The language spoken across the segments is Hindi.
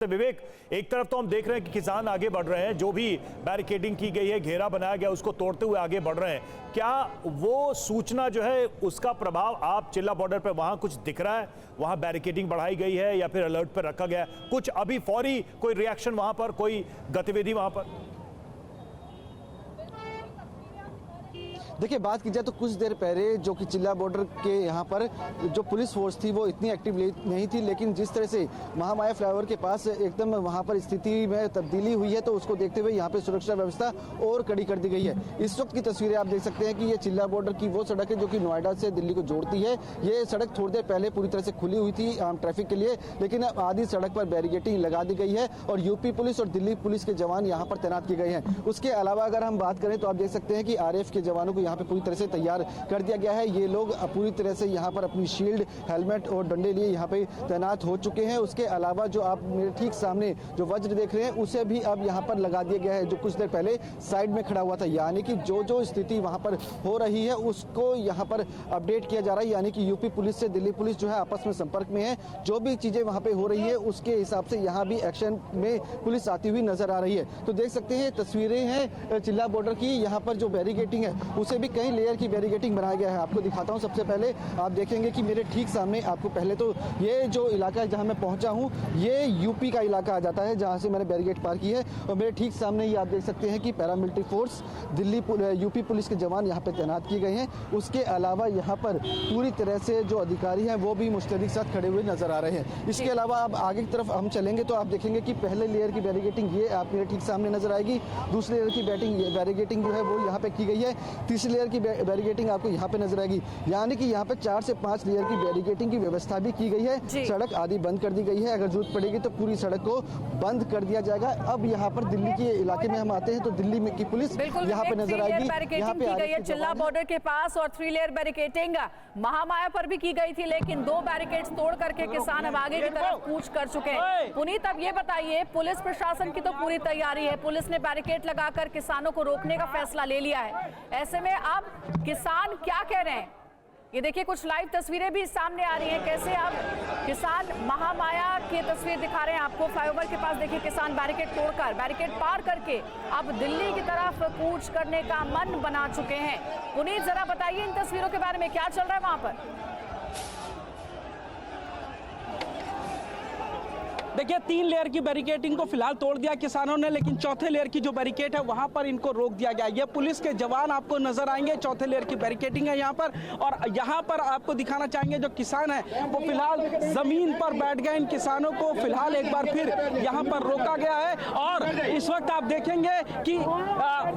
विवेक, एक तरफ तो हम देख रहे हैं कि किसान आगे बढ़ रहे हैं, जो भी बैरिकेडिंग की गई है, घेरा बनाया गया, उसको तोड़ते हुए आगे बढ़ रहे हैं। क्या वो सूचना जो है उसका प्रभाव आप चिल्ला बॉर्डर पे वहां कुछ दिख रहा है? वहां बैरिकेडिंग बढ़ाई गई है या फिर अलर्ट पर रखा गया है? कुछ अभी फौरी कोई रिएक्शन वहां पर, कोई गतिविधि वहां पर? देखिए, बात की जाए तो कुछ देर पहले जो कि चिल्ला बॉर्डर के यहाँ पर जो पुलिस फोर्स थी वो इतनी एक्टिव नहीं थी, लेकिन जिस तरह से महामाया फ्लाईओवर के पास एकदम वहाँ पर स्थिति में तब्दीली हुई है तो उसको देखते हुए यहाँ पे सुरक्षा व्यवस्था और कड़ी कर दी गई है। इस वक्त की तस्वीरें आप देख सकते हैं कि ये चिल्ला बॉर्डर की वो सड़क है जो कि नोएडा से दिल्ली को जोड़ती है। ये सड़क थोड़ी देर पहले पूरी तरह से खुली हुई थी आम ट्रैफिक के लिए, लेकिन अब आधी सड़क पर बैरिकेडिंग लगा दी गई है और यूपी पुलिस और दिल्ली पुलिस के जवान यहाँ पर तैनात किए गए हैं। उसके अलावा अगर हम बात करें तो आप देख सकते हैं कि आरएएफ के जवानों को यहाँ पे पूरी तरह से तैयार कर दिया गया है। ये लोग पूरी तरह से यहाँ पर अपनी शील्ड, हेलमेट और डंडे लिए यहाँ पे तैनात हो चुके हैं। उसके अलावा जो आप मेरे ठीक सामने जो वज्र देख रहे हैं उसे भी अब यहाँ पर लगा दिया गया है, जो कुछ देर पहले साइड में खड़ा हुआ था। यानी कि जो स्थिति वहाँ पर हो रही है उसको यहाँ पर अपडेट किया जा रहा है। यानी कि यूपी पुलिस से दिल्ली पुलिस जो है आपस में संपर्क में है। जो भी चीजें वहाँ पे हो रही है उसके हिसाब से यहाँ भी एक्शन में पुलिस आती हुई नजर आ रही है। तो देख सकते हैं तस्वीरें हैं चिल्ला बॉर्डर की। यहाँ पर जो बैरिकेडिंग है उसे भी कई लेयर की बैरिकेडिंग बनाया गया है। आपको दिखाता हूं। सबसे पहले आप देखेंगे कि मेरे ठीक सामने आपको पहले तो ये जो इलाका है जहां मैं पहुंचा हूं ये यूपी का इलाका आ जाता है जहां से मैंने बैरिकेड पार की है। और मेरे ठीक सामने ही आप देख सकते हैं कि paramilitary force Delhi UP police के जवान यहाँ पे तैनात किए गए हैं। उसके अलावा यहाँ पर पूरी तरह से जो अधिकारी हैं वो भी मुस्तैदी के साथ खड़े हुए नजर आ रहे हैं। इसके अलावा अब आगे की तरफ हम चलेंगे तो आप देखेंगे कि पहले लेयर की बैरिकेडिंग ये आप मेरे ठीक सामने नजर आएगी। दूसरी लेयर की बैरिकेडिंग जो है वो यहाँ पे की गई है। तीसरी लेयर की बैरिकेडिंग आपको यहाँ पे नजर आएगी। यानी कि यहाँ पे 4 से 5 लेयर की बैरिकेडिंग की व्यवस्था भी की गई है। सड़क आधी बंद कर दी गई है, अगर जरूरत पड़ेगी तो पूरी सड़क को बंद कर दिया जाएगा। अब यहाँ पर दिल्ली के इलाके में हम आते हैं तो दिल्ली में की पुलिस यहाँ पे नजर आएगी। यहाँ पे की गई है चिल्ला बॉर्डर के पास और 3 लेयर बैरिकेडिंग महामाया पर भी की गई थी, लेकिन 2 बैरिकेड्स तोड़ करके किसान अब आगे की तरफ कूच कर चुके हैं। पुनीत, अब ये बताइए, पुलिस प्रशासन की तो पूरी तैयारी है, पुलिस ने बैरिकेड लगाकर किसानों को रोकने का फैसला ले लिया है। ऐसे में अब किसान क्या कह रहे हैं? ये देखिए, कुछ लाइव तस्वीरें भी सामने आ रही हैं। कैसे अब किसान महामाया की तस्वीर दिखा रहे हैं आपको। फ्लाईओवर के पास देखिए किसान बैरिकेड तोड़कर, बैरिकेड पार करके अब दिल्ली की तरफ कूच करने का मन बना चुके हैं। पुनीत, जरा बताइए इन तस्वीरों के बारे में, क्या चल रहा है वहां पर? देखिए, 3 लेयर की बैरिकेडिंग को फिलहाल तोड़ दिया किसानों ने, लेकिन चौथे लेयर की जो बैरिकेड है वहां पर इनको रोक दिया गया। ये पुलिस के जवान आपको नजर आएंगे। चौथे लेयर की बैरिकेडिंग है यहाँ पर, और यहाँ पर आपको दिखाना चाहेंगे जो किसान है वो फिलहाल जमीन पर बैठ गए। इन किसानों को फिलहाल एक बार फिर यहाँ पर रोका गया है और इस वक्त आप देखेंगे कि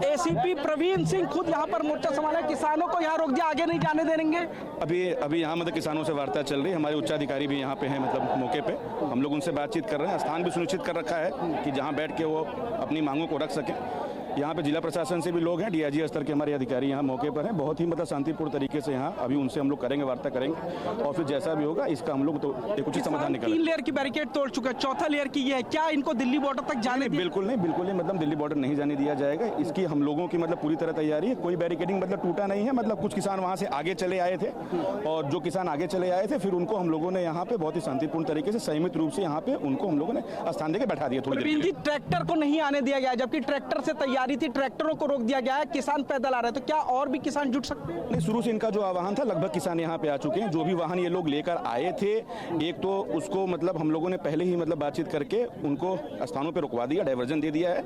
एसीपी प्रवीण सिंह खुद यहाँ पर मोर्चा संभाले। किसानों को यहाँ रोक दिया, आगे नहीं जाने देंगे। अभी यहाँ मतलब किसानों से वार्ता चल रही है। हमारे उच्चाधिकारी भी यहाँ पे हैं, मतलब मौके पे हम लोग उनसे बातचीत कर रहे हैं। स्थान भी सुनिश्चित कर रखा है कि जहां बैठ के वो अपनी मांगों को रख सकें। यहाँ पे जिला प्रशासन से भी लोग हैं, डीआईजी स्तर के हमारे अधिकारी यहाँ मौके पर हैं। बहुत ही मतलब शांतिपूर्ण तरीके से यहाँ अभी उनसे हम लोग करेंगे, वार्ता करेंगे और फिर जैसा भी होगा इसका हम लोग तो एक उचित समाधान निकालेंगे। 3 लेयर की बैरिकेड तोड़ चुका है, चौथा लेयर की ये है। क्या इनको दिल्ली बॉर्डर तक जाने? बिल्कुल नहीं, मतलब दिल्ली बॉर्डर नहीं जाने दिया जाएगा। इसकी हम लोगों की मतलब पूरी तरह तैयारी है। कोई बैरिकेडिंग मतलब टूटा नहीं है। मतलब कुछ किसान वहाँ से आगे चले आए थे और जो किसान आगे चले आए थे फिर उनको हम लोगों ने यहाँ पे बहुत ही शांतिपूर्ण तरीके से संयमित रूप से यहाँ पे उनको हम लोगों ने स्थान देकर बैठा दिया। थोड़ी देर ट्रैक्टर को नहीं आने दिया गया, जबकि ट्रैक्टर से तैयारी थी, ट्रैक्टरों रोक दिया गया है। किसान पैदल आ रहे हैं, तो क्या और भी किसान जुट सकते हैं? नहीं, शुरू से इनका जो आह्वान था लगभग किसान यहाँ पे आ चुके हैं। जो भी वाहन ये लोग लेकर आए थे, एक तो उसको मतलब हम लोगों ने पहले ही मतलब बातचीत करके उनको स्थानों पे रुकवा दिया, डायवर्जन दे दिया है।